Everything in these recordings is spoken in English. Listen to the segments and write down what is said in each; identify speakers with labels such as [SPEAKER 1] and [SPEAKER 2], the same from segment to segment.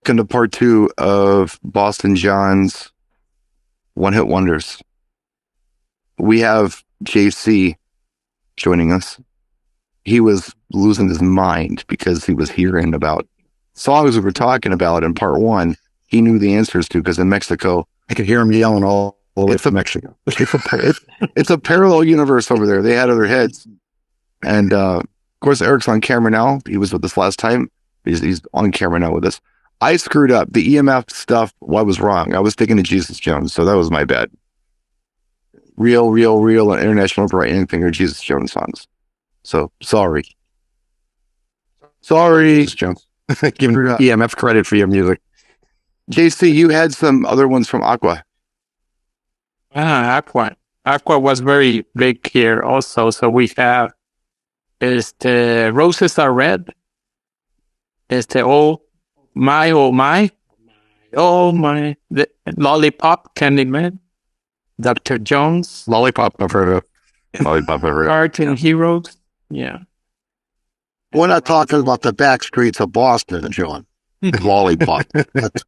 [SPEAKER 1] Welcome to part 2 of Boston John's One Hit Wonders. We have JC joining us. He was losing his mind because he was hearing about songs we were talking about in part 1. He knew the answers to because in Mexico,
[SPEAKER 2] I could hear him yelling all the way from Mexico.
[SPEAKER 1] It's a parallel universe over there. They had other hits. And of course, Eric's on camera now. He was with us last time. He's on camera now with us. I screwed up. The EMF stuff, I was wrong. I was thinking of Jesus Jones, so that was my bad. Real, and International Bright Anything are Jesus Jones songs. So, sorry.
[SPEAKER 2] Jesus Jones. Giving EMF credit for your music.
[SPEAKER 1] JC, you had some other ones from Aqua.
[SPEAKER 3] Aqua. Aqua was very big here also. So we have the Roses Are Red. Oh my, the Lollipop, Candyman, Dr. Jones,
[SPEAKER 2] Lollipop, I've heard of.
[SPEAKER 3] Cartoon Heroes. Yeah.
[SPEAKER 4] We're not talking about the back streets of Boston, John. Lollipop. That's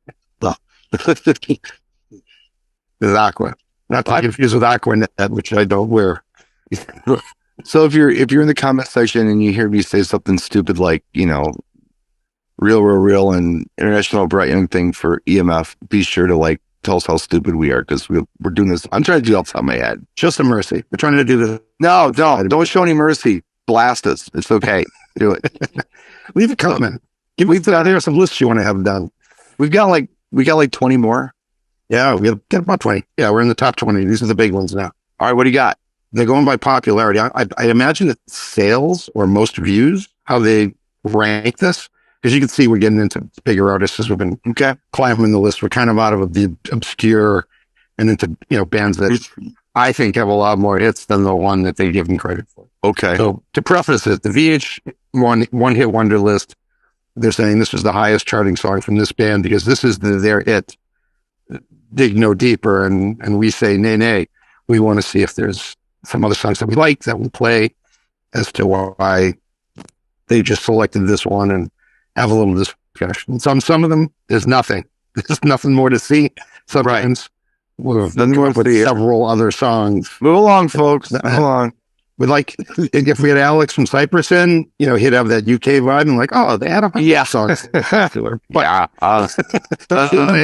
[SPEAKER 2] There's Aqua. Not to confuse with Aquanet, which I don't wear.
[SPEAKER 1] So if you're in the comment section and you hear me say something stupid like, real and International Bright Young Thing for EMF, be sure to tell us how stupid we are because we're doing this. I'm trying to do it off the top of my head.
[SPEAKER 2] Show some mercy. We're trying to do this.
[SPEAKER 1] No, don't show any mercy. Blast us. It's okay. Do it.
[SPEAKER 2] Leave a comment. We've out here some lists you want to have done.
[SPEAKER 1] We got like 20 more.
[SPEAKER 2] Yeah, we got about 20. Yeah, we're in the top 20. These are the big ones now.
[SPEAKER 1] All right, what do you got?
[SPEAKER 2] They're going by popularity. I imagine that sales or most views, how they rank this, because you can see we're getting into bigger artists as we've been climbing the list. We're kind of out of the obscure and into bands that I think have a lot more hits than the one that they give them credit for.
[SPEAKER 1] Okay.
[SPEAKER 2] So to preface it, the VH1 One Hit Wonder list, they're saying this is the highest charting song from this band because this is their hit. Dig no deeper, and we say nay. We want to see if there's some other songs that we like that we'll play as to why they just selected this one and have a little discussion. Some of them, there's nothing. There's nothing more to see. Sometimes we've come up with several other songs.
[SPEAKER 1] Move along, folks. Move along.
[SPEAKER 2] We'd if we had Alex from Cyprus in, he'd have that UK vibe and they had a song. But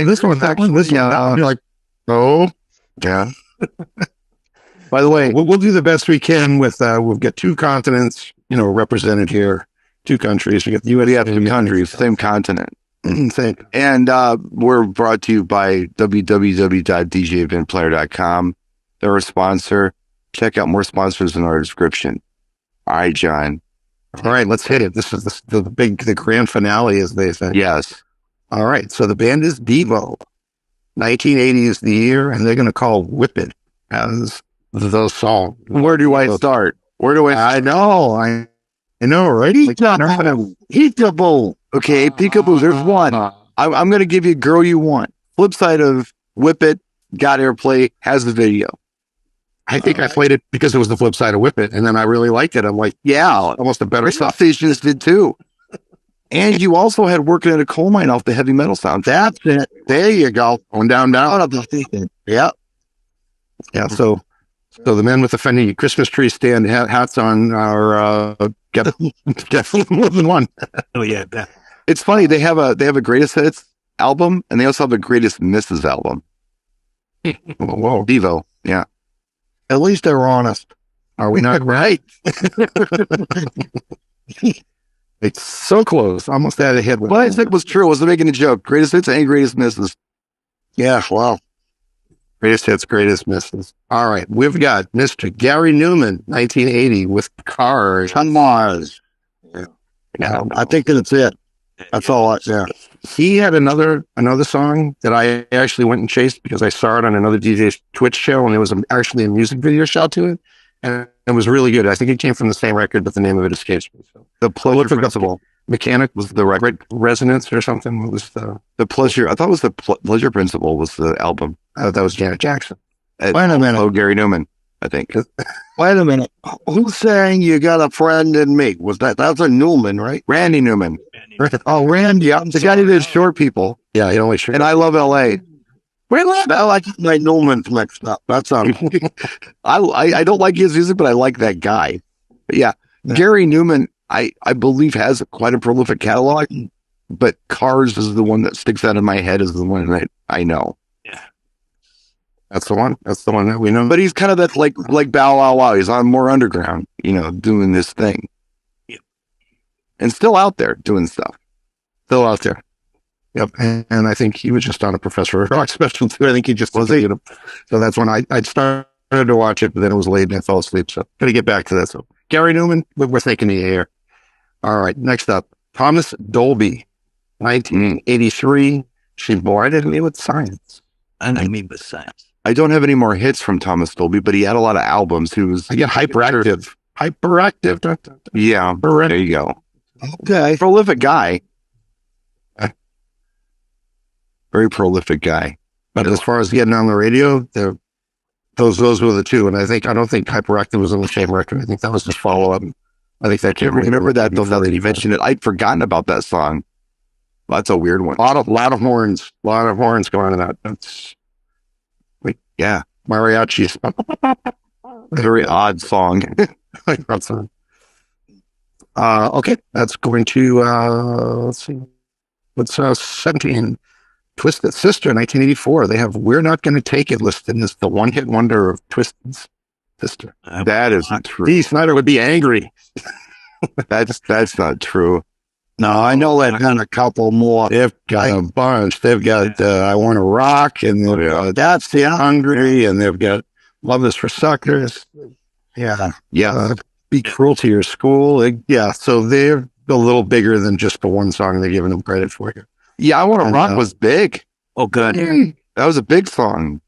[SPEAKER 2] this one, that one, you're like, oh,
[SPEAKER 1] yeah.
[SPEAKER 2] By the way, we'll do the best we can with, we've got 2 continents, represented here, 2 countries. We got the US,
[SPEAKER 1] we have 2 countries, same continent.
[SPEAKER 2] Same.
[SPEAKER 1] And we're brought to you by www.djeventplayer.com. They're a sponsor. Check out more sponsors in our description. All right, John.
[SPEAKER 2] All right, let's hit it. This is the grand finale, as they say.
[SPEAKER 1] Yes.
[SPEAKER 2] All right, so the band is Devo. 1980 is the year, and they're going to call Whip It as the song.
[SPEAKER 1] Where do I start?
[SPEAKER 2] I know, right?
[SPEAKER 4] Peekaboo.
[SPEAKER 1] Okay, Peekaboo, there's one. I'm going to give you Girl You Want. Flip side of Whip It, got airplay, has the video.
[SPEAKER 2] I think I played it because it was the flip side of Whip It, and then I really liked it. I'm like, almost a better stuff.
[SPEAKER 1] Stations did too. And you also had Working at a Coal Mine off the heavy metal sound.
[SPEAKER 4] That's it. There you go.
[SPEAKER 2] Going down.
[SPEAKER 4] Yeah.
[SPEAKER 2] Yeah. So the men with the Fendi Christmas tree stand hats on are definitely more than one.
[SPEAKER 4] Oh yeah.
[SPEAKER 1] It's funny. They have a greatest hits album, and they also have a greatest misses album.
[SPEAKER 2] Whoa,
[SPEAKER 1] Devo. Yeah.
[SPEAKER 4] At least they're honest.
[SPEAKER 2] Are we not?
[SPEAKER 4] Right.
[SPEAKER 2] It's so close. Almost out of head.
[SPEAKER 1] What I said was true. I wasn't making a joke. Greatest hits and greatest misses.
[SPEAKER 4] Yeah, wow.
[SPEAKER 2] Greatest hits, greatest misses. All right. We've got Mr. Gary Newman, 1980 with Cars.
[SPEAKER 4] On Mars. Yeah. I think that's it. That's all.
[SPEAKER 2] He had another song that I actually went and chased because I saw it on another DJ's Twitch show, and there was actually a music video shot to it, and it was really good. I think it came from the same record, but the name of it escapes me. So
[SPEAKER 1] The Pleasure Principle.
[SPEAKER 2] Mechanic was the record. Resonance or something. What was the
[SPEAKER 1] Pleasure? I thought it was the Pleasure Principle was the album.
[SPEAKER 2] I thought that was Janet Jackson.
[SPEAKER 4] Wait a minute.
[SPEAKER 1] Oh, Gary Newman. I think.
[SPEAKER 4] Wait a minute. Who's saying you got a friend in me? That's a Newman, right?
[SPEAKER 1] Randy Newman,
[SPEAKER 4] Oh, Randy. I'm
[SPEAKER 1] the guy who did Short People,
[SPEAKER 2] Yeah, he only sure.
[SPEAKER 1] and I Love L.A.
[SPEAKER 4] I like my Newman's mixed up. That's on.
[SPEAKER 1] I don't like his music, but I like that guy. But yeah, Gary Newman, I believe has quite a prolific catalog, but Cars is the one that sticks out in my head as the one that I know.
[SPEAKER 2] That's the one. That's the one that we know.
[SPEAKER 1] But he's kind of that like Bow Wow Wow. He's on more underground, doing this thing.
[SPEAKER 5] Yep.
[SPEAKER 1] And still out there doing stuff.
[SPEAKER 2] Still out there. Yep. And I think he was just on a Professor Rock special too. I think he just was. So that's when I started to watch it, but then it was late and I fell asleep. So got to get back to that. So Gary Newman, we're thinking the air. All right. Next up, Thomas Dolby, 1983. She blinded me with science.
[SPEAKER 5] And I mean with science.
[SPEAKER 1] I don't have any more hits from Thomas Dolby, but he had a lot of albums. He was
[SPEAKER 2] Again, hyperactive. Hyperactive.
[SPEAKER 1] Yeah, there you go.
[SPEAKER 4] Okay.
[SPEAKER 1] Prolific guy. Very prolific guy.
[SPEAKER 2] But as far as getting on the radio, those were the two. And I don't think Hyperactive was on the same record. I think that was just follow up. I think that
[SPEAKER 1] I can't remember that though. Now that you mentioned it, I'd forgotten about that song. That's a weird one.
[SPEAKER 2] A lot of horns going on in that. That's
[SPEAKER 1] Yeah,
[SPEAKER 2] mariachis.
[SPEAKER 1] very odd song.
[SPEAKER 2] Like that song. Okay, that's going to let's see. What's 17? Twisted Sister, 1984. They have "We're Not Gonna Take It" listed as the one-hit wonder of Twisted Sister.
[SPEAKER 1] That is not true.
[SPEAKER 2] Dee Snider would be angry.
[SPEAKER 1] That's not true.
[SPEAKER 4] No, I know they've got a couple more.
[SPEAKER 2] They've got a bunch. They've got "I Want to Rock" and
[SPEAKER 4] That's the
[SPEAKER 2] "Hungry," and they've got "Love Is for Suckers."
[SPEAKER 4] yeah.
[SPEAKER 1] Yeah,
[SPEAKER 2] "Be Cruel to Your School." So they're a little bigger than just the one song they're giving them credit for here.
[SPEAKER 1] yeah. I Want to Rock was big.
[SPEAKER 5] Oh, good.
[SPEAKER 1] That was a big song.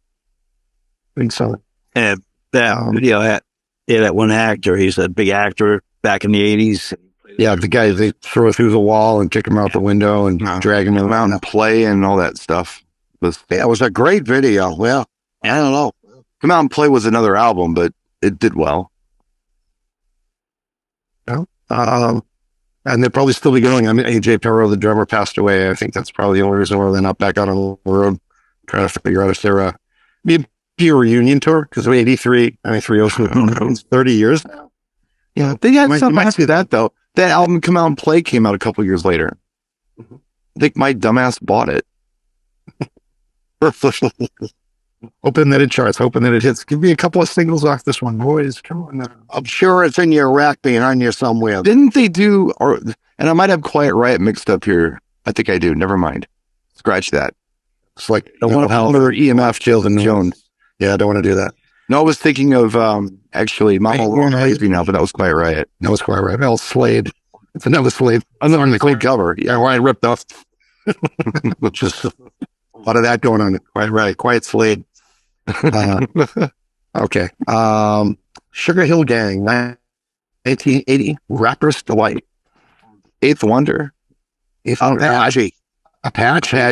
[SPEAKER 2] Big song.
[SPEAKER 5] That video had that one actor. He's a big actor back in the 80s.
[SPEAKER 2] Yeah, the guy they throw through the wall and kick him out the window and drag him
[SPEAKER 1] Come out
[SPEAKER 2] around.
[SPEAKER 1] and play and all that stuff.
[SPEAKER 4] It was a great video. Well, I don't know.
[SPEAKER 1] Come Out and Play was another album, but it did well.
[SPEAKER 2] And they'll probably still be going. I mean, AJ Perro, the drummer, passed away. I think that's probably the only reason why they're not back out on the road trying to figure out if they're be a reunion tour, because of 83, 93, it's 30 years now.
[SPEAKER 1] Yeah, they had
[SPEAKER 2] You
[SPEAKER 1] something
[SPEAKER 2] might
[SPEAKER 1] after that though. That album Come Out and Play came out a couple years later. I think my dumbass bought it.
[SPEAKER 2] Hoping that it charts, hoping that it hits. Give me a couple of singles off this one, boys. Come on now.
[SPEAKER 4] I'm sure it's in your rack behind you somewhere.
[SPEAKER 1] Didn't they do? And I might have Quiet Riot mixed up here. I think I do. Never mind. Scratch that.
[SPEAKER 2] It's like
[SPEAKER 1] One of their EMF
[SPEAKER 2] Children
[SPEAKER 1] Jones.
[SPEAKER 2] Yeah, I don't want to do that.
[SPEAKER 1] No, I was thinking of actually Mama Lazy now, but that was Quiet Riot.
[SPEAKER 2] No, it's Quiet Riot. Well, Slade. It's another Slade.
[SPEAKER 1] Another cool cover.
[SPEAKER 2] Yeah, Ryan ripped off. Just a lot of that going on. Quiet Riot, Quiet Slade. Okay. Sugar Hill Gang, 1980. Rapper's Delight.
[SPEAKER 1] Eighth Wonder.
[SPEAKER 2] Apache.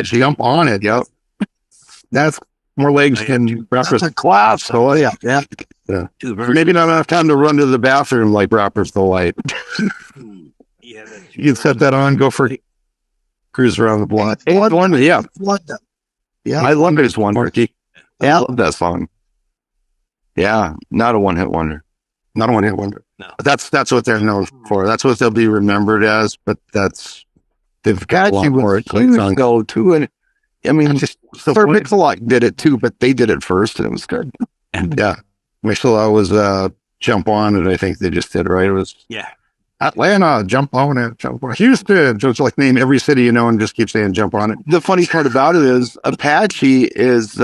[SPEAKER 2] Jump on it. Yep. That's more legs than Rapper's.
[SPEAKER 4] That's a class. Oh, yeah.
[SPEAKER 2] Maybe not enough time to run to the bathroom like Rapper's Delight. You'd set that on, go for cruise around the block.
[SPEAKER 1] Eighth Wonder. Yeah.
[SPEAKER 4] What the? Yeah.
[SPEAKER 1] I love Eighth Wonder.
[SPEAKER 4] Yeah.
[SPEAKER 1] I love that song. Yeah. Not a one-hit wonder.
[SPEAKER 2] Not a one-hit wonder.
[SPEAKER 5] No.
[SPEAKER 2] That's what they're known for. That's what they'll be remembered as. But they've got a lot more songs.
[SPEAKER 1] Go too, and I mean,
[SPEAKER 2] Just
[SPEAKER 1] Sir Mix-a-Lot did it too, but they did it first, and it was good.
[SPEAKER 2] yeah. Mix-a-Lot was Jump On It. I think they just did, right? It was Atlanta, Jump On It, Jump On It. Houston, just like name every city you know and just keep saying Jump On It.
[SPEAKER 1] The funny part about it is Apache is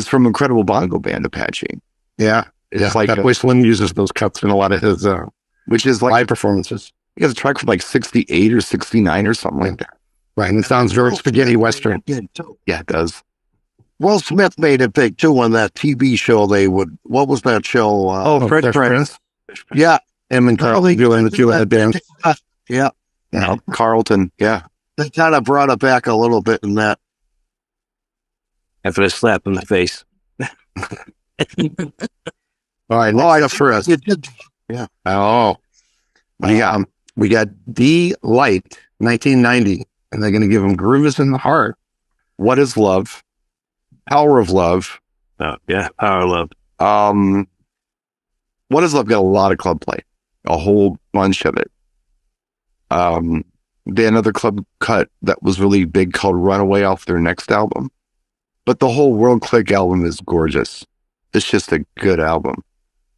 [SPEAKER 1] from Incredible Bongo Band. Apache,
[SPEAKER 2] Yeah.
[SPEAKER 1] it's like
[SPEAKER 2] Fatboy Slim uses those cuts in a lot of his
[SPEAKER 1] which is like
[SPEAKER 2] live performances.
[SPEAKER 1] he has a track from like 68 or 69 or something like that.
[SPEAKER 2] Right, and it sounds very spaghetti western.
[SPEAKER 1] Yeah, it does.
[SPEAKER 4] Will Smith made it big too on that TV show. What was that show?
[SPEAKER 1] Fresh
[SPEAKER 2] Fresh
[SPEAKER 1] Prince.
[SPEAKER 4] Yeah.
[SPEAKER 2] Him and Carl doing the two-head band.
[SPEAKER 4] Yeah.
[SPEAKER 1] Yeah, Carlton. Yeah,
[SPEAKER 4] They kind of brought it back a little bit in that.
[SPEAKER 5] After a slap in the face.
[SPEAKER 2] All right,
[SPEAKER 4] Oh, I
[SPEAKER 2] next up for us.
[SPEAKER 4] Yeah.
[SPEAKER 2] Oh, we got D Light, 1990, and they're going to give him Groove Is in the Heart.
[SPEAKER 1] What is love? Power of love.
[SPEAKER 5] Oh, yeah, Power of Love.
[SPEAKER 1] What is love? Got a lot of club play, a whole bunch of it. They had another club cut that was really big called Runaway off their next album. But the whole World Click album is gorgeous. It's just a good album.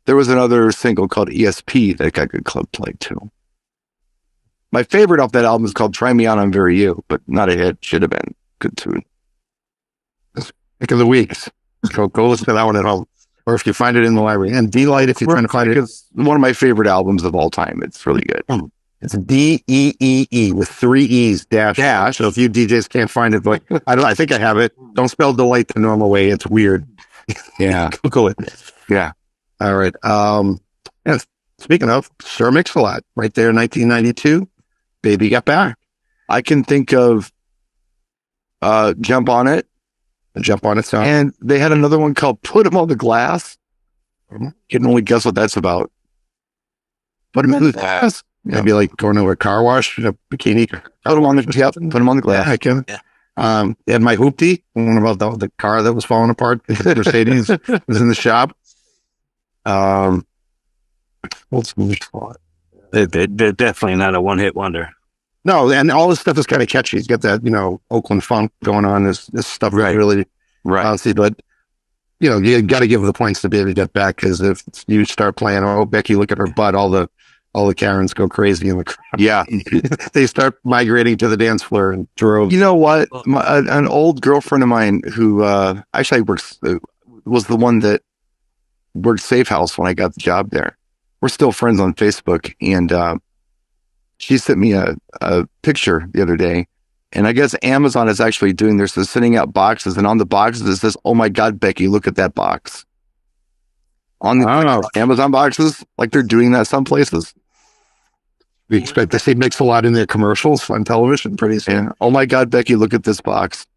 [SPEAKER 1] There was another single called ESP that got good club play too. My favorite off that album is called Try Me Out, I'm Very You, but not a hit. Should have been. Good tune.
[SPEAKER 2] Pick of the weeks. Go listen to that one at home, or if you find it in the library. And D Light, if you're trying to find it,
[SPEAKER 1] It's one of my favorite albums of all time. It's really good.
[SPEAKER 2] it's DEEE with 3 E's dash. So if you DJs can't find it, like I think I have it. Don't spell delight the normal way. It's weird.
[SPEAKER 1] Yeah.
[SPEAKER 2] Google it.
[SPEAKER 1] Yeah.
[SPEAKER 2] All right. Yeah, speaking of Sir Mix-a-Lot, right there, 1992, Baby Got Back.
[SPEAKER 1] I can think of Jump on It.
[SPEAKER 2] The Jump on It song.
[SPEAKER 1] And they had another one called Put 'em on the Glass. You can only guess what that's about.
[SPEAKER 2] Put 'em in the glass. Maybe like going to a car wash, a bikini.
[SPEAKER 1] Put 'em on the put 'em on the glass.
[SPEAKER 2] Yeah, I can.
[SPEAKER 5] Yeah.
[SPEAKER 2] They had my hoopty, one about the car that was falling apart. Mercedes was in the shop. What's
[SPEAKER 5] They're definitely not a one-hit wonder.
[SPEAKER 2] No, and all this stuff is kind of catchy. It's got that, Oakland funk going on. This stuff is really bouncy, but you got to give the points to Baby Got Back, because if you start playing, oh, Becky, look at her butt, all the Karens go crazy in the crowd.
[SPEAKER 1] Yeah.
[SPEAKER 2] They start migrating to the dance floor and drove.
[SPEAKER 1] You know what? An old girlfriend of mine who actually was the one that worked Safe House when I got the job there. We're still friends on Facebook, and she sent me a picture the other day, and I guess Amazon is actually doing this. They're sending out boxes, and on the boxes it says, "Oh my God, Becky, look at that box." On the Amazon boxes, like they're doing that some places.
[SPEAKER 2] We expect to see Mix-a-Lot in their commercials on television pretty soon.
[SPEAKER 1] Yeah. Oh my God, Becky, look at this box.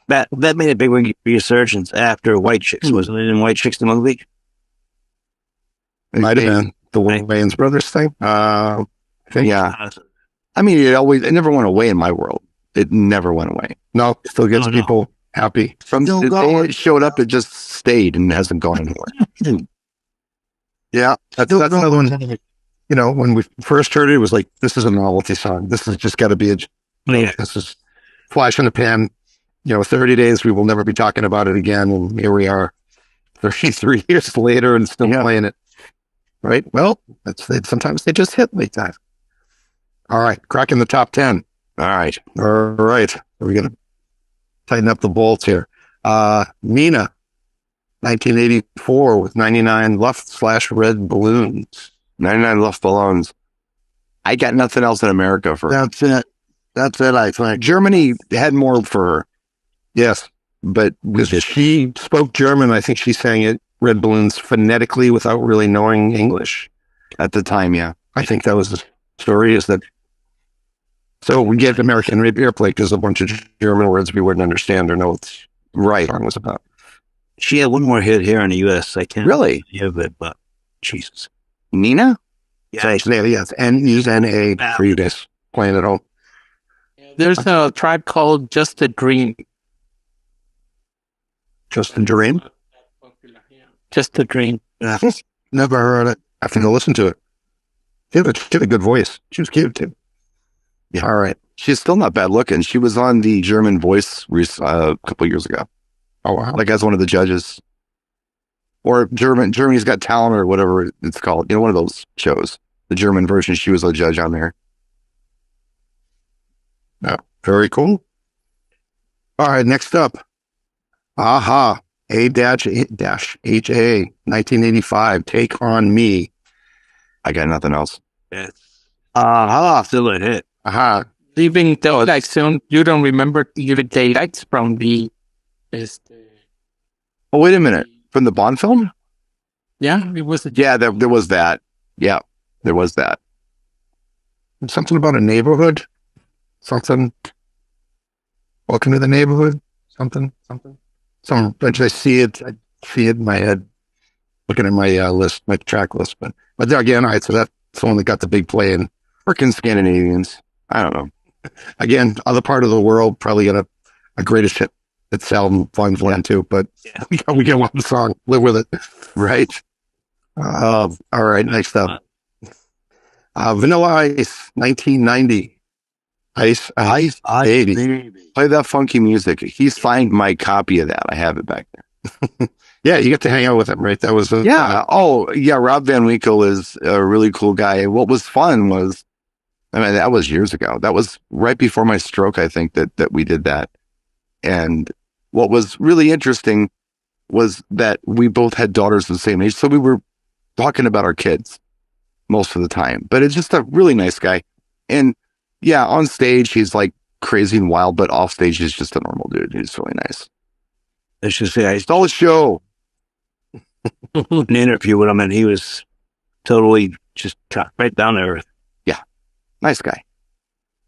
[SPEAKER 5] That made a big resurgence after White Chicks, wasn't it? In White Chicks, the movie.
[SPEAKER 2] It might have been the Wayans Brothers thing. I think.
[SPEAKER 1] Yeah. I mean, it never went away in my world. It never went away.
[SPEAKER 2] No, it still gets people happy.
[SPEAKER 1] From the day it showed up, it just stayed and hasn't gone anywhere.
[SPEAKER 4] Yeah.
[SPEAKER 2] That's another one. When we first heard it was like, this is a novelty song. This has just got to be this is flash in the pan. 30 days, we will never be talking about it again. And here we are 33 years later and still playing it. Right? Well, sometimes they just hit like that. All right. Cracking the top 10.
[SPEAKER 1] All right.
[SPEAKER 2] We're going to tighten up the bolts here. Nina, 1984 with 99 Luft/Red Balloons.
[SPEAKER 1] 99 Luft Balloons. I got nothing else in America for her.
[SPEAKER 4] That's it, I think.
[SPEAKER 1] Germany had more for her.
[SPEAKER 2] Yes.
[SPEAKER 1] But
[SPEAKER 2] she spoke German. I think she sang it, Red Balloons, phonetically without really knowing English.
[SPEAKER 1] At the time, yeah.
[SPEAKER 2] I think that was the story, is that so we get American airplay because a bunch of German words we wouldn't understand or know what the song was about.
[SPEAKER 5] She had one more hit here in the U.S. I can't
[SPEAKER 1] really
[SPEAKER 5] give it, but Jesus.
[SPEAKER 1] Nina?
[SPEAKER 2] Yes, N-U-N-A for you guys playing at home.
[SPEAKER 3] There's a tribe called Just a Dream.
[SPEAKER 2] Just a Dream?
[SPEAKER 3] Just a Dream.
[SPEAKER 2] Never heard it. I have to go listen to it. She had a good voice. She was cute too.
[SPEAKER 1] Yeah. All right. She's still not bad looking. She was on the German Voice a couple of years ago.
[SPEAKER 2] Oh, wow.
[SPEAKER 1] Like as one of the judges. Or Germany's Got Talent or whatever it's called. One of those shows. The German version, she was a judge on there.
[SPEAKER 2] Yeah, very cool. All right, next up. Aha. A-H-A, 1985. Take on Me.
[SPEAKER 1] I got nothing else.
[SPEAKER 5] Still a hit.
[SPEAKER 2] Aha.
[SPEAKER 3] Leaving the like soon. You don't remember even daylights from the.
[SPEAKER 1] Oh, wait a minute. From the Bond film?
[SPEAKER 3] Yeah, it was.
[SPEAKER 1] Yeah, there was that. Yeah, there was that.
[SPEAKER 2] Something about a neighborhood. Something. Welcome to the neighborhood. Something. I see it in my head. looking at my list, my track list. But there again, all right. So that's the one that got the big play in.
[SPEAKER 1] Frickin' Scandinavians. I don't know.
[SPEAKER 2] Again, other part of the world probably got a greatest hit. It's album Volume 1 and 2, but we get one song, live with it.
[SPEAKER 1] Right?
[SPEAKER 2] All right, next up. Vanilla Ice, 1990. Ice, baby.
[SPEAKER 1] Play that funky music. He signed my copy of that. I have it back there.
[SPEAKER 2] Yeah, you get to hang out with him, right? That was
[SPEAKER 1] Yeah. Oh, yeah. Rob Van Winkle is a really cool guy. What was fun was, I mean, that was years ago. That was right before my stroke, I think, that we did that. And what was really interesting was that we both had daughters the same age. So we were talking about our kids most of the time. But it's just a really nice guy. And yeah, on stage, he's like crazy and wild, but off stage, he's just a normal dude. He's really nice.
[SPEAKER 5] I should say, I
[SPEAKER 1] Stole the show.
[SPEAKER 5] an interview with him, and he was totally just right down to earth.
[SPEAKER 1] Nice guy.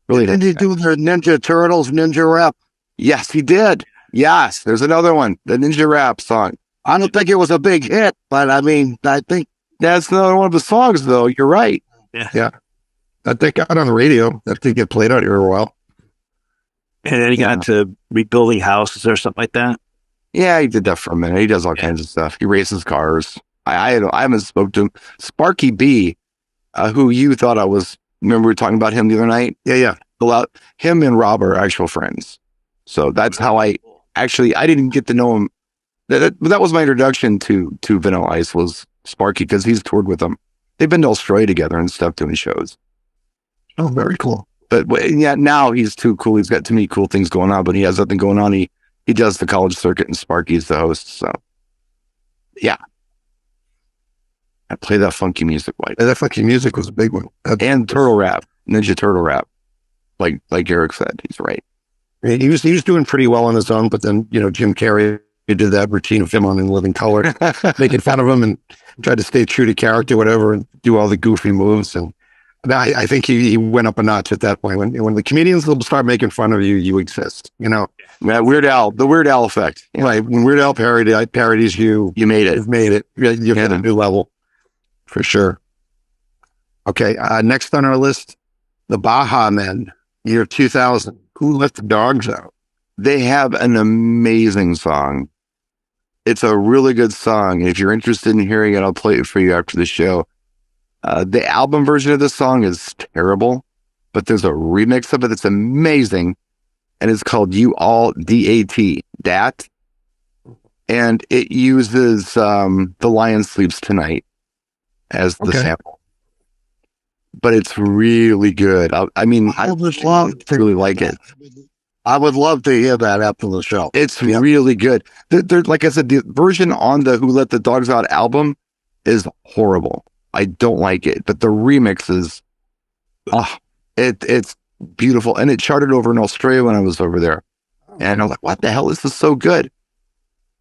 [SPEAKER 1] Really
[SPEAKER 4] Didn't
[SPEAKER 1] nice
[SPEAKER 4] he
[SPEAKER 1] guy.
[SPEAKER 4] do the Ninja Turtles Ninja Rap?
[SPEAKER 1] Yes, he did. Yes, there's another one, the Ninja Rap song.
[SPEAKER 4] I don't think it was a big hit, but I mean, I think
[SPEAKER 1] That's another one of the songs, though. You're right.
[SPEAKER 2] that they got on the radio. That did get played out here a while.
[SPEAKER 5] And then he got into rebuilding houses or something like that.
[SPEAKER 1] Yeah, he did that for a minute. He does all kinds of stuff. He races cars. I haven't spoke to him. Sparky B, who you thought I was. Remember we were talking about him the other night?
[SPEAKER 2] Yeah.
[SPEAKER 1] Him and Rob are actual friends. So that's how I didn't get to know him. That was my introduction to Vanilla Ice was Sparky because he's toured with them. They've been to Australia together and stuff doing shows.
[SPEAKER 2] Oh, very cool.
[SPEAKER 1] But yeah, now he's too cool. He's got too many cool things going on, but he has nothing going on. He does the college circuit and Sparky's the host. So yeah. I play that funky music, White.
[SPEAKER 2] That fucking music was a big one.
[SPEAKER 1] And Turtle Rap, Ninja Turtle Rap. Like Eric said, he's right.
[SPEAKER 2] He was doing pretty well on his own, but then, Jim Carrey did that routine of him on In Living Color, making fun of him and tried to stay true to character, whatever, and do all the goofy moves. And I think he went up a notch at that point. When the comedians will start making fun of you, you exist,
[SPEAKER 1] Yeah, Weird Al, the Weird Al effect. Yeah.
[SPEAKER 2] Like when Weird Al parodies you,
[SPEAKER 1] You made it.
[SPEAKER 2] you've made it. You've hit a new level for sure. Okay, next on our list, the Baha Men, year 2000. Who Let the Dogs Out?
[SPEAKER 1] They have an amazing song. It's a really good song. If you're interested in hearing it, I'll play it for you after the show. The album version of the song is terrible, but there's a remix of it that's amazing. And it's called You All D-A-T, Dat. And it uses The Lion Sleeps Tonight as the sample. But it's really good. I
[SPEAKER 4] would love to
[SPEAKER 1] really like it.
[SPEAKER 4] I would love to hear that after the show.
[SPEAKER 1] It's really good. They're, like I said, the version on the Who Let the Dogs Out album is horrible. I don't like it, but the remix is, it's beautiful. And it charted over in Australia when I was over there. And I'm like, what the hell? This is so good.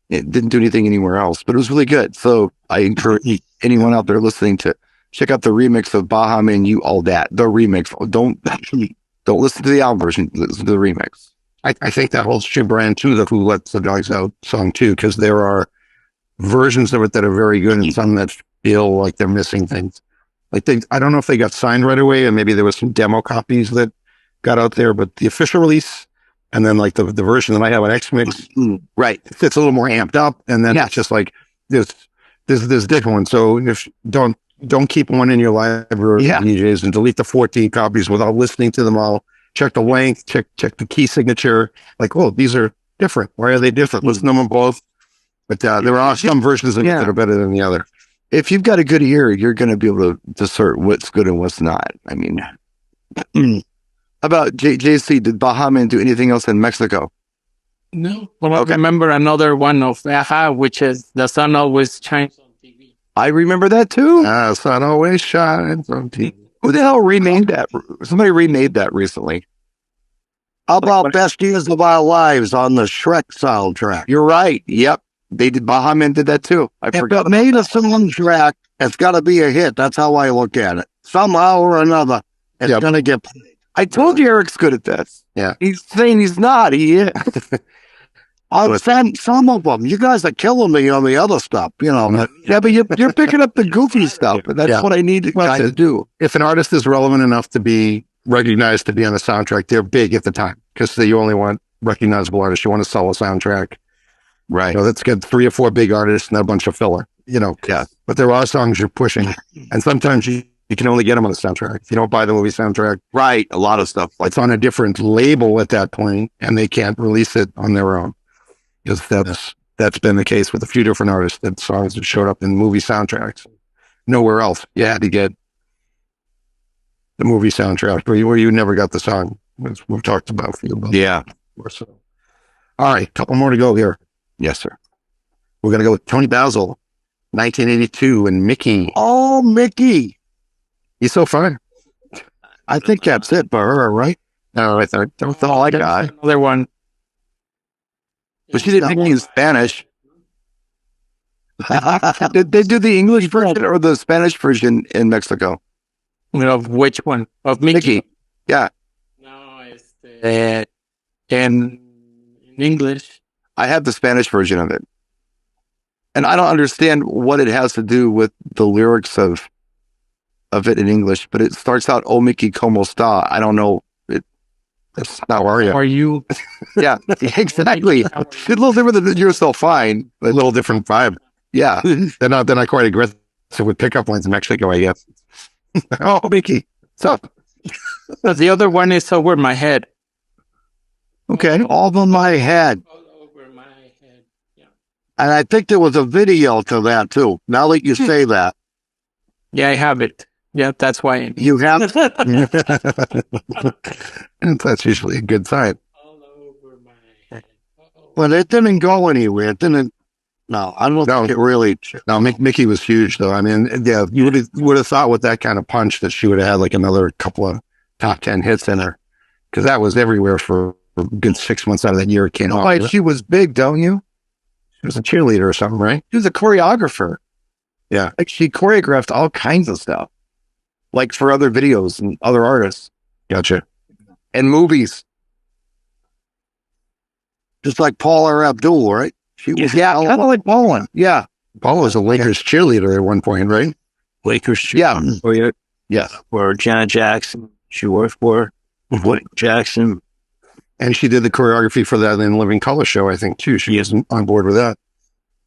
[SPEAKER 1] It didn't do anything anywhere else, but it was really good. So I encourage anyone out there listening to check out the remix of Baha Men, You All Dat. The remix. Don't listen to the album version. Listen to the remix.
[SPEAKER 2] I think that holds true, Brian, to the Who Let the Dogs Out song too, because there are versions of it that are very good and some that feel like they're missing things. Like I don't know if they got signed right away, and maybe there was some demo copies that got out there, but the official release and then like the version that I have on X-Mix,
[SPEAKER 1] right,
[SPEAKER 2] it's a little more amped up, and then it's just like there's different ones. So if don't keep one in your library, DJs, and delete the 14 copies without listening to them all. Check the length, check the key signature. Like, oh, these are different. Why are they different? Listen to them both. But there are some versions of it that are better than the other.
[SPEAKER 1] If you've got a good ear, you're going to be able to discern what's good and what's not. I mean, how about JC? Did Baha Men do anything else in Mexico?
[SPEAKER 3] No. Well, I remember another one of Baha, which is The Sun Always Shines on TV.
[SPEAKER 1] I remember that too.
[SPEAKER 2] The sun always shines on TV.
[SPEAKER 1] Who the hell remade that? Somebody remade that recently.
[SPEAKER 4] How about Best Years of Our Lives on the Shrek soundtrack?
[SPEAKER 1] You're right. Yep. They did. Baha Men did that too. I forgot.
[SPEAKER 4] If it made a soundtrack, it's got to be a hit. That's how I look at it. Somehow or another, it's going to get played.
[SPEAKER 1] I told you Eric's good at this.
[SPEAKER 2] Yeah.
[SPEAKER 1] He's saying he's not. He is.
[SPEAKER 4] I'll send some of them. You guys are killing me on the other stuff, you know.
[SPEAKER 1] Yeah, but you're picking up the goofy stuff, and that's
[SPEAKER 2] Yeah.
[SPEAKER 1] what I need to
[SPEAKER 2] Well,
[SPEAKER 1] kind of do.
[SPEAKER 2] If an artist is relevant enough to be recognized to be on the soundtrack, they're big at the time because you only want recognizable artists. You want to sell a soundtrack.
[SPEAKER 1] Right.
[SPEAKER 2] You know, let's get 3 or 4 big artists and a bunch of filler. You know,
[SPEAKER 1] Yeah.
[SPEAKER 2] But there are songs you're pushing, and sometimes you can only get them on the soundtrack. If you don't buy the movie soundtrack,
[SPEAKER 1] Right. A lot of stuff. Like,
[SPEAKER 2] it's on a different label at that point, and they can't release it on their own. Because that's been the case with a few different artists that songs that showed up in movie soundtracks. Nowhere else. You had to get the movie soundtrack where you never got the song, as we've talked about for you.
[SPEAKER 1] yeah.
[SPEAKER 2] Or so. All right, couple more to go here.
[SPEAKER 1] Yes, sir.
[SPEAKER 2] We're going to go with Tony Basil, 1982, and Mickey.
[SPEAKER 4] Oh, Mickey.
[SPEAKER 2] He's so fun.
[SPEAKER 4] I think that's it for her, right?
[SPEAKER 2] No, I thought
[SPEAKER 1] That's all I got.
[SPEAKER 3] Another one.
[SPEAKER 1] But she didn't pick me in Spanish. Did they do the English version or the Spanish version in Mexico?
[SPEAKER 3] Of which one? Of Mickey?
[SPEAKER 1] Mickey. Yeah.
[SPEAKER 3] No, it's in English.
[SPEAKER 1] I have the Spanish version of it. And I don't understand what it has to do with the lyrics of it in English, but it starts out, "Oh, Mickey, como está?" I don't know. That's not
[SPEAKER 2] how are you?
[SPEAKER 3] Are you?
[SPEAKER 1] Yeah, exactly. It's a little different than "You're So Fine,"
[SPEAKER 2] A little different vibe.
[SPEAKER 1] yeah.
[SPEAKER 2] They're not quite aggressive with pickup lines in Mexico, I guess. Oh, Mickey. So,
[SPEAKER 3] The other one is Over My Head.
[SPEAKER 1] Okay.
[SPEAKER 4] All in my head.
[SPEAKER 3] All over my head. Yeah.
[SPEAKER 4] And I think there was a video to that, too. Now that you say that,
[SPEAKER 3] Yeah, I have it. Yeah, that's why.
[SPEAKER 4] you have.
[SPEAKER 2] and that's usually a good sign.
[SPEAKER 3] All over my head.
[SPEAKER 4] But it didn't go anywhere. It didn't. No, I don't
[SPEAKER 2] No.
[SPEAKER 4] think it really.
[SPEAKER 2] No, Mickey was huge, though. I mean, yeah, you would have thought with that kind of punch that she would have had like another couple of top 10 hits in her, because that was everywhere for a good 6 months out of that year. It came out.
[SPEAKER 1] Right, she was big, don't you?
[SPEAKER 2] She was a cheerleader or something, right?
[SPEAKER 1] She was a choreographer.
[SPEAKER 2] Yeah.
[SPEAKER 1] Like she choreographed all kinds of stuff, like for other videos and other artists
[SPEAKER 2] Gotcha.
[SPEAKER 1] and movies.
[SPEAKER 4] Just like Paula Abdul, right? She was.
[SPEAKER 1] Yeah, kind of like Ballin. Yeah.
[SPEAKER 2] Paul was a Lakers cheerleader at one point, right?
[SPEAKER 5] Lakers.
[SPEAKER 1] Yeah.
[SPEAKER 5] Oh, yeah.
[SPEAKER 1] Yes.
[SPEAKER 5] Or Janet Jackson. She worked for Woody Jackson.
[SPEAKER 2] And she did the choreography for that in Living Color show, I think, too. She was on board with that.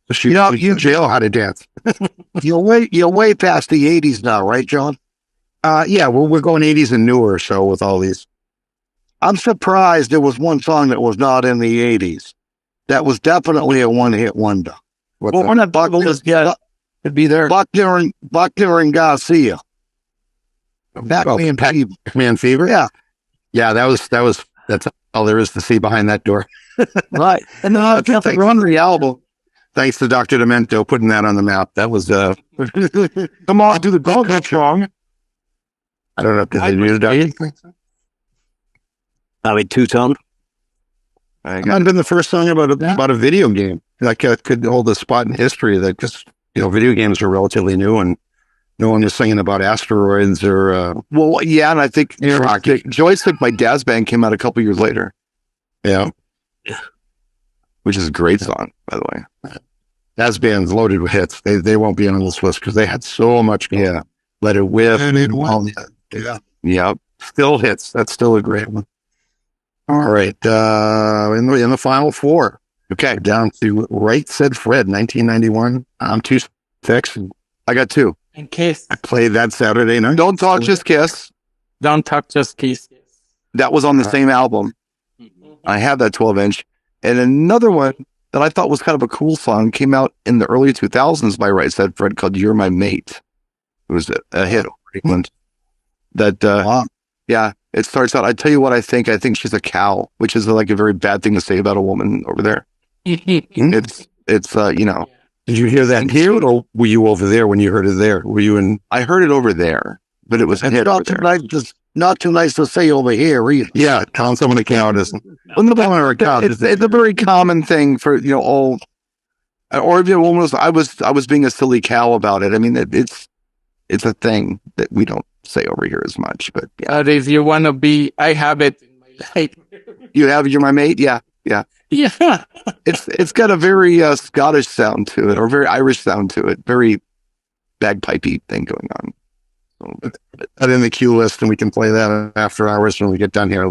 [SPEAKER 2] So she you jail how to dance.
[SPEAKER 4] You're way past the 80s now, right, John?
[SPEAKER 2] Yeah, we're going 80s and newer, so with all these.
[SPEAKER 4] I'm surprised there was one song that was not in the 80s. That was definitely a one-hit wonder.
[SPEAKER 2] What's
[SPEAKER 1] Well,
[SPEAKER 2] that?
[SPEAKER 1] we're not Buckner. Yeah, it'd be there.
[SPEAKER 4] Buckner and Garcia.
[SPEAKER 2] Pac-Man
[SPEAKER 4] Fever.
[SPEAKER 2] Pac-Man Fever?
[SPEAKER 4] Yeah.
[SPEAKER 2] Yeah, that's all there is to see behind that door.
[SPEAKER 1] Right. And then I've got the Runry album.
[SPEAKER 2] Thanks to Dr. Demento putting that on the map. That was,
[SPEAKER 1] Come on, do the dog song.
[SPEAKER 2] I don't know if they knew Dr.
[SPEAKER 5] I mean, Two-Tone.
[SPEAKER 2] It might have been the first song about a video game. Like, could hold a spot in history that just, video games are relatively new and no one was singing about asteroids or,
[SPEAKER 1] Well, yeah, and I think Joystick by Daz Band came out a couple years later,
[SPEAKER 2] yeah.
[SPEAKER 1] which is a great song, by the way.
[SPEAKER 2] That's band's loaded with hits. They won't be on this list because they had so much.
[SPEAKER 1] Yeah.
[SPEAKER 2] Let It Whiff.
[SPEAKER 4] Yeah.
[SPEAKER 1] Yep.
[SPEAKER 2] Still hits. That's still a great one. All right. In the final four. Okay. Down to Right Said Fred, 1991. I'm 2-6.
[SPEAKER 1] I got two.
[SPEAKER 3] And Kiss.
[SPEAKER 2] I played that Saturday night.
[SPEAKER 1] Don't Talk, Just Kiss.
[SPEAKER 3] Don't Talk, Just Kiss.
[SPEAKER 1] That was on the same album. I have that 12-inch. And another one that I thought was kind of a cool song came out in the early 2000s by Right Said Fred called You're My Mate. It was a hit over England. That, yeah, it starts out, I tell you what I think she's a cow, which is like a very bad thing to say about a woman over there. It's
[SPEAKER 2] Did you hear that here or were you over there when you heard it there? Were you in?
[SPEAKER 1] I heard it over there, but it was a hit over there.
[SPEAKER 4] Not too nice to say over here either.
[SPEAKER 2] Yeah, calling someone a cow isn't.
[SPEAKER 1] Well, no, it's a very common thing for, or if a woman was, I was being a silly cow about it. I mean, it's a thing that we don't say over here as much, but yeah.
[SPEAKER 3] If you want to be, I have it in my life.
[SPEAKER 1] You have You're My Mate? Yeah.
[SPEAKER 3] Yeah.
[SPEAKER 1] It's got a very Scottish sound to it, or very Irish sound to it. Very bagpipey thing going on. So,
[SPEAKER 2] Put in the queue list, and we can play that after hours when we get done here.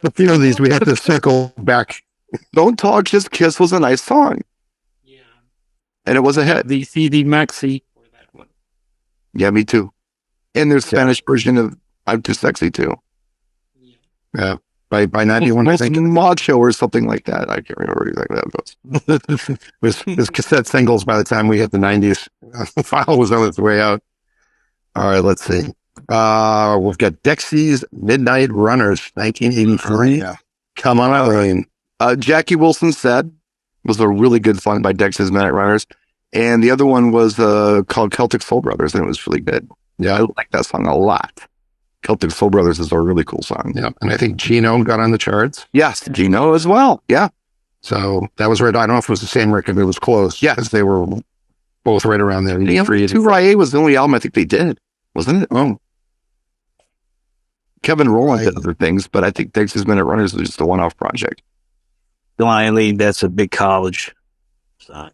[SPEAKER 2] A few of these we have to circle back.
[SPEAKER 1] Don't Talk, Just Kiss was a nice song.
[SPEAKER 3] Yeah.
[SPEAKER 1] And it was a hit.
[SPEAKER 3] The CD Maxi for that one.
[SPEAKER 1] Yeah, me too. And there's Spanish version of I'm Too Sexy too.
[SPEAKER 2] Yeah, by 91, I think.
[SPEAKER 1] Macho or something like that. I can't remember exactly how it goes.
[SPEAKER 2] was cassette singles by the time we hit the 90s. The file was on its way out. All right, let's see. We've got Dexys Midnight Runners, 1983.
[SPEAKER 4] Yeah.
[SPEAKER 2] Come on, Eileen.
[SPEAKER 1] Jackie Wilson Said was a really good song by Dexys Midnight Runners. And the other one was called Celtic Soul Brothers, and it was really good. Yeah, I like that song a lot. Celtic Soul Brothers is a really cool song.
[SPEAKER 2] Yeah, and I think Gino got on the charts.
[SPEAKER 1] Yes, Gino as well. Yeah.
[SPEAKER 2] So that was right. I don't know if it was the same record, but it was close.
[SPEAKER 1] Yes.
[SPEAKER 2] Because they were both right around there.
[SPEAKER 1] Two Rye was the only album I think they did, wasn't it?
[SPEAKER 2] Oh.
[SPEAKER 1] Kevin Rowland did other things, but I think Dexys Midnight Runners was just a one-off project.
[SPEAKER 5] Don't I lead? That's a big college song.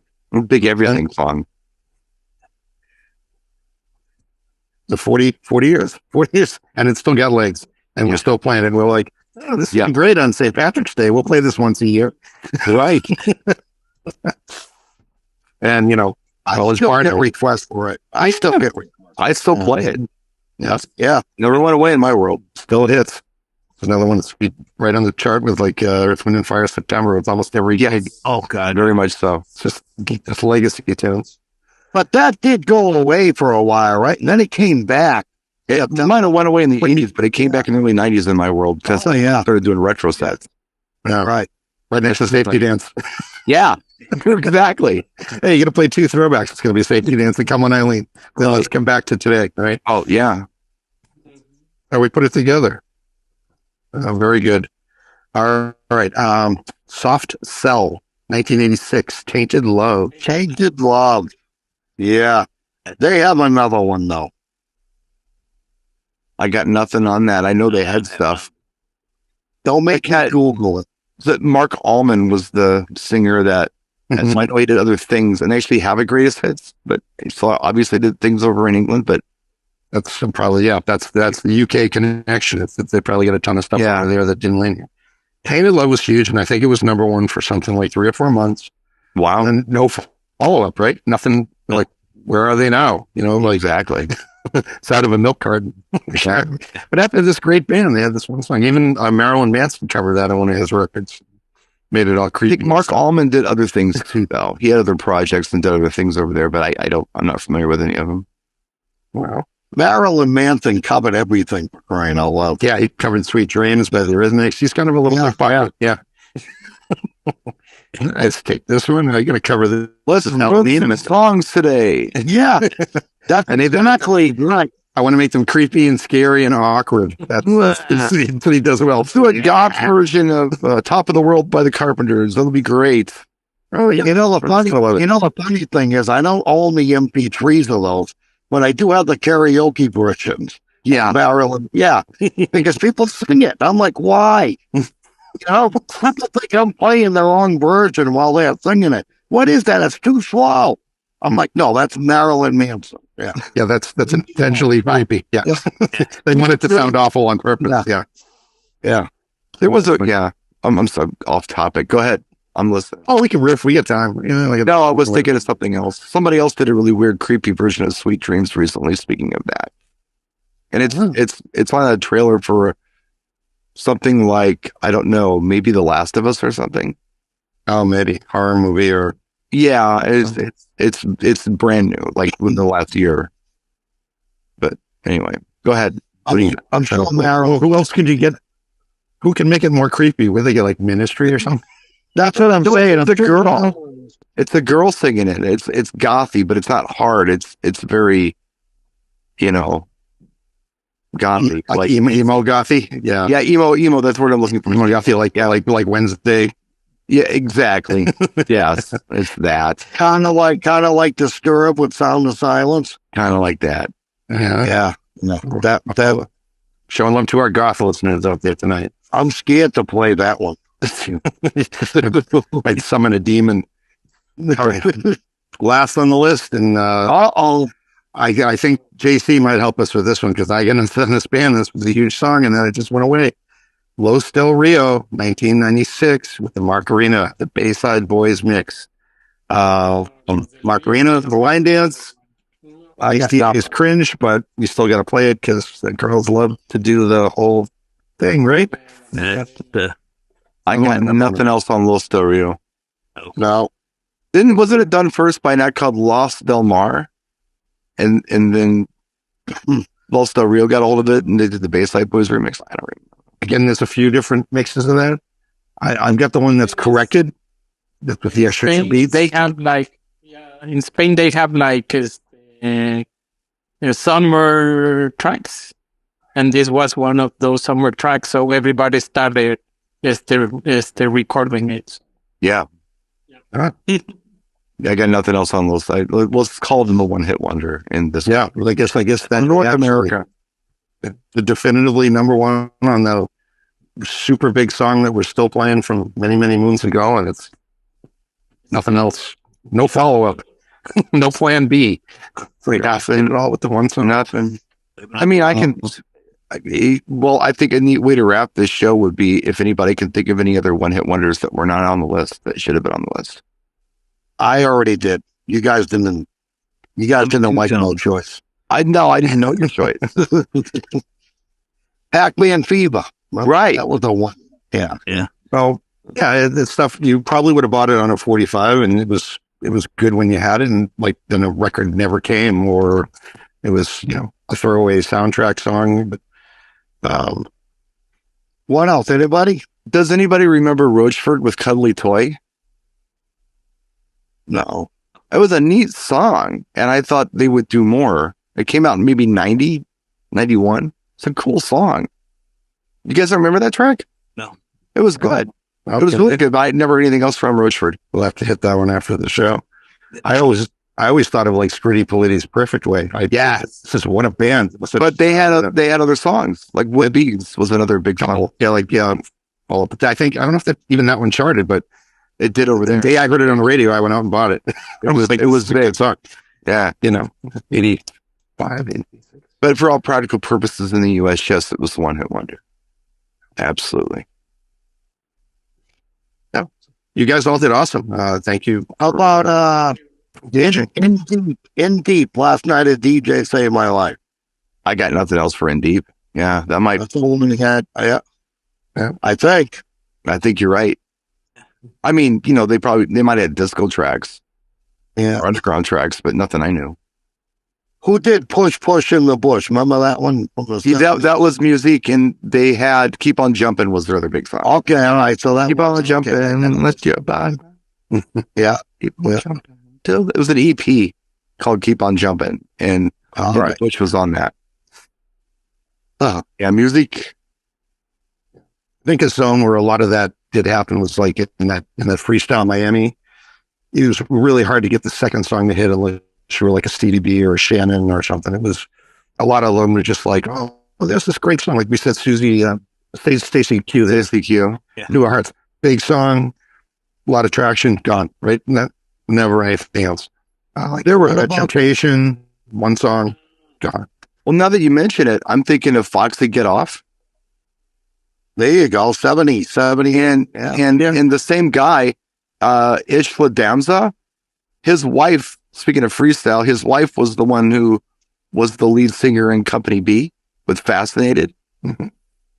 [SPEAKER 1] Big everything song.
[SPEAKER 2] The 40 years, and it's still got legs, and we're still playing it. And we're like, oh, this is great on St. Patrick's Day. We'll play this once a year.
[SPEAKER 1] Right.
[SPEAKER 2] And, you know, college partner request for it.
[SPEAKER 1] I still play it.
[SPEAKER 2] Yes.
[SPEAKER 4] Yeah.
[SPEAKER 1] Never went away in my world.
[SPEAKER 2] Still hits. It's another one that's right on the chart with like Earth, Wind and Fire September. It's almost every gig.
[SPEAKER 1] Oh, God. Very much so.
[SPEAKER 2] It's just legacy tunes.
[SPEAKER 4] But that did go away for a while, right? And then it came back.
[SPEAKER 1] It might have went away in the 80s, but it came back in the early 90s in my world because I started doing retro sets.
[SPEAKER 2] Yeah, right. Right next to Safety Dance.
[SPEAKER 1] Yeah, exactly.
[SPEAKER 2] Hey, you're going to play two throwbacks. It's going to be Safety Dance and Come On Eileen. Then let's come back to today, right?
[SPEAKER 1] Oh, yeah.
[SPEAKER 2] Oh, we put it together. Very good. All right. Soft Cell, 1986, Tainted Love.
[SPEAKER 4] Tainted Love. Yeah. They have another one, though.
[SPEAKER 1] I got nothing on that. I know they had stuff.
[SPEAKER 4] Don't make me Google it.
[SPEAKER 1] That Mark Allman was the singer that and I know he did other things and they actually have a greatest hits, but he obviously did things over in England, but
[SPEAKER 2] that's probably, that's the UK connection. They probably got a ton of stuff over there that didn't land here. Tainted Love was huge, and I think it was number one for something like 3 or 4 months.
[SPEAKER 1] Wow.
[SPEAKER 2] And no follow-up, right? Nothing like, where are they now? You know, like,
[SPEAKER 1] exactly.
[SPEAKER 2] It's out of a milk carton. But after this great band, they had this one song. Even Marilyn Manson covered that on one of his records. Made it all creepy.
[SPEAKER 1] I think Mark Allman did other things too, though. He had other projects and did other things over there, but I'm not familiar with any of them.
[SPEAKER 2] Wow.
[SPEAKER 4] Marilyn Manson covered everything for crying out loud.
[SPEAKER 2] Yeah, he covered Sweet Dreams by the Eurythmics. He's kind of a little fire. Yeah. Let's take this one. I'm going to cover this.
[SPEAKER 1] Listen, some songs today.
[SPEAKER 4] Yeah. That's exactly right.
[SPEAKER 2] I want to make them creepy and scary and awkward. That's what he does well.
[SPEAKER 1] Do a goth version of Top of the World by the Carpenters. That'll be great.
[SPEAKER 4] Oh, yeah. You know, the funny thing is, I don't own the MP3s of those, but I do have the karaoke versions.
[SPEAKER 1] Yeah.
[SPEAKER 4] Marilyn. Yeah. Because people sing it. I'm like, why? You know, people think I'm playing the wrong version while they're singing it. What is that? It's too slow. I'm like, no, that's Marilyn Manson. Yeah.
[SPEAKER 2] Yeah, that's intentionally creepy. Yeah. They want it to sound awful on purpose. Yeah.
[SPEAKER 1] There was I'm so off topic. Go ahead. I'm listening.
[SPEAKER 2] Oh, we can riff. We got time.
[SPEAKER 1] No, I was thinking of something else. Somebody else did a really weird, creepy version of Sweet Dreams recently, speaking of that. And it's on a trailer for something like, I don't know, maybe The Last of Us or something.
[SPEAKER 2] Oh, maybe horror movie or
[SPEAKER 1] it's brand new, like within the last year. But anyway, go ahead.
[SPEAKER 2] I'm sure who else could you get? Who can make it more creepy? Would they get like Ministry or something?
[SPEAKER 4] That's what I'm saying.
[SPEAKER 1] It's a girl. It's a girl singing it. It's gothy, but it's not hard. It's very, gothy,
[SPEAKER 2] like emo gothy. Yeah,
[SPEAKER 1] emo. That's what I'm looking for.
[SPEAKER 2] Emo gothy, like Wednesday.
[SPEAKER 1] Yeah, exactly. Yes, it's that.
[SPEAKER 4] Kind of like Disturbed with Sound of Silence.
[SPEAKER 1] Kind of like that.
[SPEAKER 2] Yeah.
[SPEAKER 4] No, that
[SPEAKER 2] showing love to our goth listeners out there tonight.
[SPEAKER 4] I'm scared to play that one.
[SPEAKER 2] I'd summon a demon. All right. Last on the list, and
[SPEAKER 4] Uh-oh.
[SPEAKER 2] I think JC might help us with this one because I got into this band. This was a huge song, and then it just went away. Los Del Rio, 1996, with the Macarena, the Bayside Boys mix. Macarena, the line dance. I see it's cringe, but we still got to play it because the girls love to do the whole thing, right?
[SPEAKER 1] I got nothing else on Los Del Rio.
[SPEAKER 4] No.
[SPEAKER 1] Wasn't it done first by an act called Los Del Mar? And then Los Del Rio got a hold of it and they did the Bayside Boys remix. I don't remember.
[SPEAKER 2] Again, there's a few different mixes of that. I've got the one that's corrected with the extra
[SPEAKER 3] Spain,
[SPEAKER 2] beats.
[SPEAKER 3] they have like in Spain they have like summer tracks, and this was one of those summer tracks. So everybody started recording it.
[SPEAKER 1] Yeah.
[SPEAKER 2] Ah.
[SPEAKER 1] I got nothing else on those. Let's call them a one-hit wonder in this.
[SPEAKER 2] Yeah, well, I guess that
[SPEAKER 1] North
[SPEAKER 2] absolutely.
[SPEAKER 1] America.
[SPEAKER 2] The definitively number one on the super big song that we're still playing from many, many moons ago, and it's nothing else. No follow-up. No plan B. Nothing at all with the one song.
[SPEAKER 1] Nothing. I mean, I think a neat way to wrap this show would be if anybody can think of any other one-hit wonders that were not on the list that should have been on the list.
[SPEAKER 4] I already did. You guys didn't like no choice.
[SPEAKER 1] I didn't know your choice.
[SPEAKER 4] Pac-Man Fever.
[SPEAKER 1] Right.
[SPEAKER 4] That was the one. Yeah.
[SPEAKER 2] Well, yeah, it's stuff you probably would have bought it on a 45, and it was good when you had it, and like then a record never came, or it was a throwaway soundtrack song. But
[SPEAKER 4] What else? Anybody?
[SPEAKER 1] Does anybody remember Roachford with Cuddly Toy?
[SPEAKER 4] No.
[SPEAKER 1] It was a neat song, and I thought they would do more. It came out in maybe 90, 91. It's a cool song. You guys remember that track?
[SPEAKER 5] No.
[SPEAKER 1] It was good.
[SPEAKER 2] okay,
[SPEAKER 1] It was really good. But I never heard anything else from Roachford.
[SPEAKER 2] we'll have to hit that one after the show. I always thought of like Scritti Politi's Perfect Way. This is what a band.
[SPEAKER 1] But they had other songs. Like Wood Beads was another big song.
[SPEAKER 2] Well, but I don't know if even that one charted, but
[SPEAKER 1] It did over
[SPEAKER 2] the
[SPEAKER 1] there.
[SPEAKER 2] day I heard it on the radio, I went out and bought it.
[SPEAKER 1] It was
[SPEAKER 2] a
[SPEAKER 1] big.
[SPEAKER 2] good song.
[SPEAKER 1] Yeah.
[SPEAKER 2] 85.
[SPEAKER 1] But for all practical purposes in the US, yes, it was the one hit wonder. Absolutely.
[SPEAKER 2] You guys all did awesome. Thank you.
[SPEAKER 4] How about In Deep? Last night a DJ saved my life.
[SPEAKER 1] I got nothing else for In Deep. Yeah, that might.
[SPEAKER 4] That's the one we had. Yeah.
[SPEAKER 2] Yeah.
[SPEAKER 4] I think.
[SPEAKER 1] I think you're right. I mean, they might have had disco tracks
[SPEAKER 4] Yeah.
[SPEAKER 1] or underground tracks, but nothing I knew.
[SPEAKER 4] Who did Push in the Bush? Remember that one?
[SPEAKER 1] That was music, and they had Keep on Jumping was their other big song.
[SPEAKER 4] Okay, all right. So that
[SPEAKER 1] Keep on jumping and let's jump on.
[SPEAKER 4] Yeah.
[SPEAKER 1] Keep on jumping. It was an EP called Keep on Jumping, and
[SPEAKER 4] All right.
[SPEAKER 1] Bush was on that. Yeah, music.
[SPEAKER 2] I think a zone where a lot of that did happen was like in that Freestyle Miami. It was really hard to get the second song to hit unless you were like a Stevie B or a Shannon or something. It was a lot of them were just like, oh, there's this great song. Like we said, Stacey Q,
[SPEAKER 1] Stacey Q.
[SPEAKER 2] New Hearts, big song, a lot of traction, gone, right? Never anything else. There were a Temptation, one song, gone.
[SPEAKER 1] Well, now that you mention it, I'm thinking of Foxy Get Off.
[SPEAKER 4] There you go. 70.
[SPEAKER 1] And the same guy, Ishla Damza, his wife, speaking of freestyle, his wife was the one who was the lead singer in Company B with Fascinated.
[SPEAKER 2] Mhm.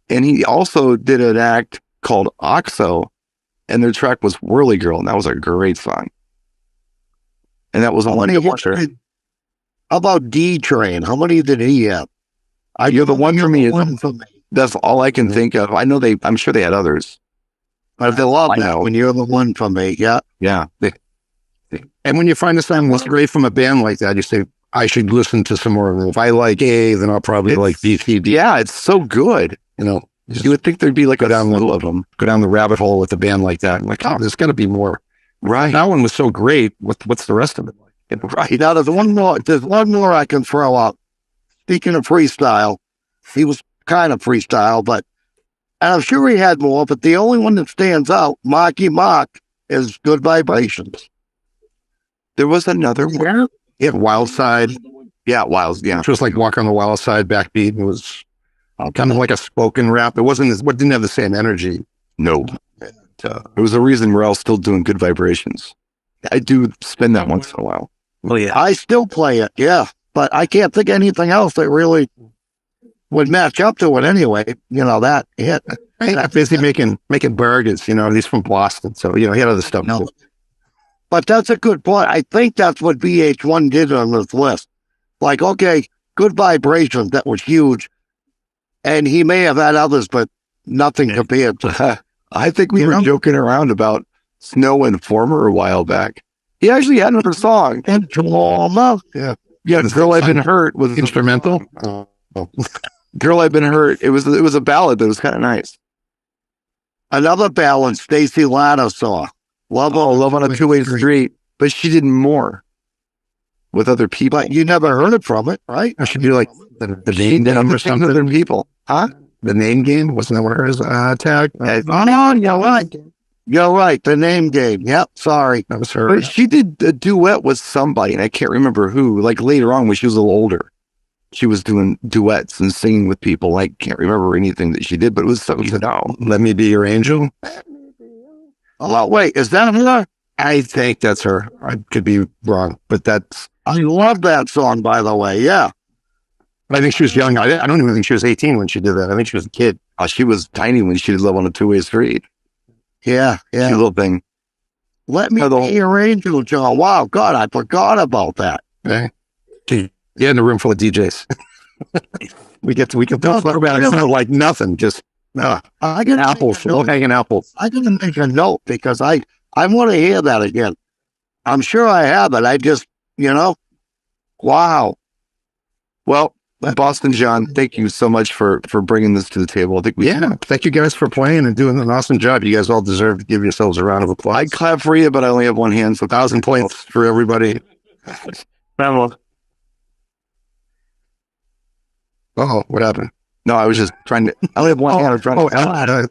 [SPEAKER 1] And he also did an act called Oxo, and their track was Whirly Girl, and that was a great song. And that was on
[SPEAKER 4] How about D Train? How many did he have?
[SPEAKER 1] You're the one for me.
[SPEAKER 4] One for me.
[SPEAKER 1] That's all I can think of. I'm sure they had others.
[SPEAKER 4] But they love
[SPEAKER 1] I
[SPEAKER 4] that
[SPEAKER 1] know.
[SPEAKER 4] when you're the one for me. Yeah.
[SPEAKER 1] Yeah.
[SPEAKER 2] And when you find a song that's great from a band like that, you say, I should listen to some more of them. If I like A, then I'll probably like B, C, D.
[SPEAKER 1] Yeah, it's so good. You would think there'd be like a slew of them.
[SPEAKER 2] Go down the rabbit hole with a band like that. I'm like, oh, there's got to be more.
[SPEAKER 1] Right.
[SPEAKER 2] That one was so great. What's the rest of it like?
[SPEAKER 4] Right. Now there's one more I can throw out. Speaking of freestyle, he was kind of freestyle, but And I'm sure he had more, but the only one that stands out, Marky Mark, is Good Vibrations.
[SPEAKER 1] There was another one.
[SPEAKER 2] He had Wild Side,
[SPEAKER 1] Yeah, Wilds. Yeah.
[SPEAKER 2] which was like Walk on the Wild Side backbeat. It was kind of like a spoken rap. It wasn't as, what didn't have the same energy.
[SPEAKER 1] No. There was a reason we're all still doing Good Vibrations. I do spin that once in a while.
[SPEAKER 5] Oh yeah.
[SPEAKER 4] I still play it, yeah, but I can't think of anything else that really would match up to it anyway. You know, that hit.
[SPEAKER 2] He's busy making burgers, you know, he's from Boston. So, you know, he had other stuff.
[SPEAKER 4] No. But that's a good point. I think that's what VH1 did on this list. Like, okay, Good Vibrations, that was huge. And he may have had others, but nothing compared to
[SPEAKER 1] I think we
[SPEAKER 4] You
[SPEAKER 1] were
[SPEAKER 4] know?
[SPEAKER 1] joking around about Snow Informer a while back. He actually had another song.
[SPEAKER 4] And Drama.
[SPEAKER 1] Yeah, Girl I've Been Hurt was
[SPEAKER 2] Instrumental.
[SPEAKER 1] Girl I've Been Hurt. It was a ballad, but it was kind of nice.
[SPEAKER 4] Another ballad, Stacy Lana saw. Love,
[SPEAKER 1] Love on a Two-Way Street, but she did more with other people.
[SPEAKER 4] but you never heard it from it, right?
[SPEAKER 2] I should do like the
[SPEAKER 1] She
[SPEAKER 2] name
[SPEAKER 1] did
[SPEAKER 2] game or
[SPEAKER 1] other things with
[SPEAKER 2] something.
[SPEAKER 1] other people, huh?
[SPEAKER 2] The name game wasn't that what hers tag?
[SPEAKER 4] Oh, you're right. You're right. The name game. Yep. Sorry.
[SPEAKER 2] That was her.
[SPEAKER 1] But she did a duet with somebody, and I can't remember who. Like later on, when she was a little older, she was doing duets and singing with people. I can't remember anything that she did, but it was so
[SPEAKER 2] Let Me Be Your Angel.
[SPEAKER 4] Oh, wait. Is that her?
[SPEAKER 2] I think that's her. I could be wrong, but that's.
[SPEAKER 4] I love that song, by the way. Yeah.
[SPEAKER 2] I think she was young. I don't even think she was 18 when she did that. I think she was a kid.
[SPEAKER 1] She was tiny when she did Love on a Two-Way Street.
[SPEAKER 4] Yeah.
[SPEAKER 1] Cute
[SPEAKER 4] Yeah.
[SPEAKER 1] little thing.
[SPEAKER 4] Let me
[SPEAKER 1] Yeah, the
[SPEAKER 4] be
[SPEAKER 1] whole-
[SPEAKER 4] your angel, John. Wow. God, I forgot about that.
[SPEAKER 2] Okay. Yeah, in a room full of DJs. we can talk about it. It's not like nothing. Just
[SPEAKER 4] I can
[SPEAKER 2] apples, low hanging apples.
[SPEAKER 4] I can make a note because I want to hear that again. I'm sure I have it. I just, wow.
[SPEAKER 1] Well, Boston John, thank you so much for bringing this to the table. I think we
[SPEAKER 2] Yeah, thank you guys for playing and doing an awesome job. You guys all deserve to give yourselves a round of applause.
[SPEAKER 1] I clap for you, but I only have one hand, so
[SPEAKER 2] 1,000 points for everybody.
[SPEAKER 3] Bravo.
[SPEAKER 2] Oh, what happened?
[SPEAKER 1] no, I was just trying to. I only have one hand. I was trying to.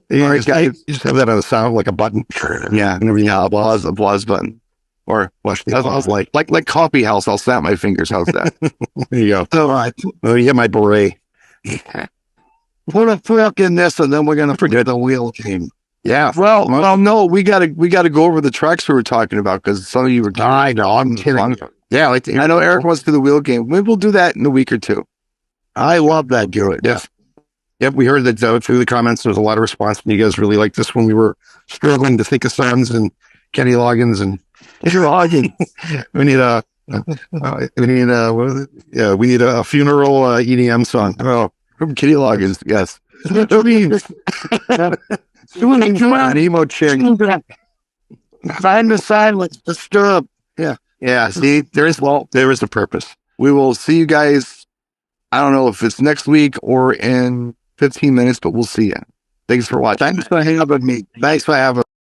[SPEAKER 2] You just have that on the sound like a button.
[SPEAKER 1] Yeah, applause button, or
[SPEAKER 2] Watch the
[SPEAKER 1] that's what I was like coffee house. I'll snap my fingers. How's that?
[SPEAKER 2] There you go.
[SPEAKER 4] All right.
[SPEAKER 2] Oh, you get my beret.
[SPEAKER 4] Put a fork in this and then we're going to forget the wheel game.
[SPEAKER 2] Yeah.
[SPEAKER 1] Well, no, we gotta go over the tracks we were talking about because some of you were.
[SPEAKER 2] I know. I'm kidding. Yeah, I like to
[SPEAKER 1] I know Eric wants to do the wheel game. Maybe we'll do that in a week or two.
[SPEAKER 4] I love that, Garrett.
[SPEAKER 2] Yeah. Yep, we heard that through the comments. There was a lot of response. And you guys really liked this when we were struggling to think of songs and Kenny Loggins and we need a what was it? Yeah, we need a funeral EDM song.
[SPEAKER 1] Oh, from Kitty Loggins, yes.
[SPEAKER 2] An emo chick.
[SPEAKER 4] Find the silence, disturb.
[SPEAKER 2] Yeah, see, there is a purpose.
[SPEAKER 1] We will see you guys. I don't know if it's next week or in 15 minutes, but we'll see you. Thanks for watching.
[SPEAKER 4] Thanks for having me. Thanks for having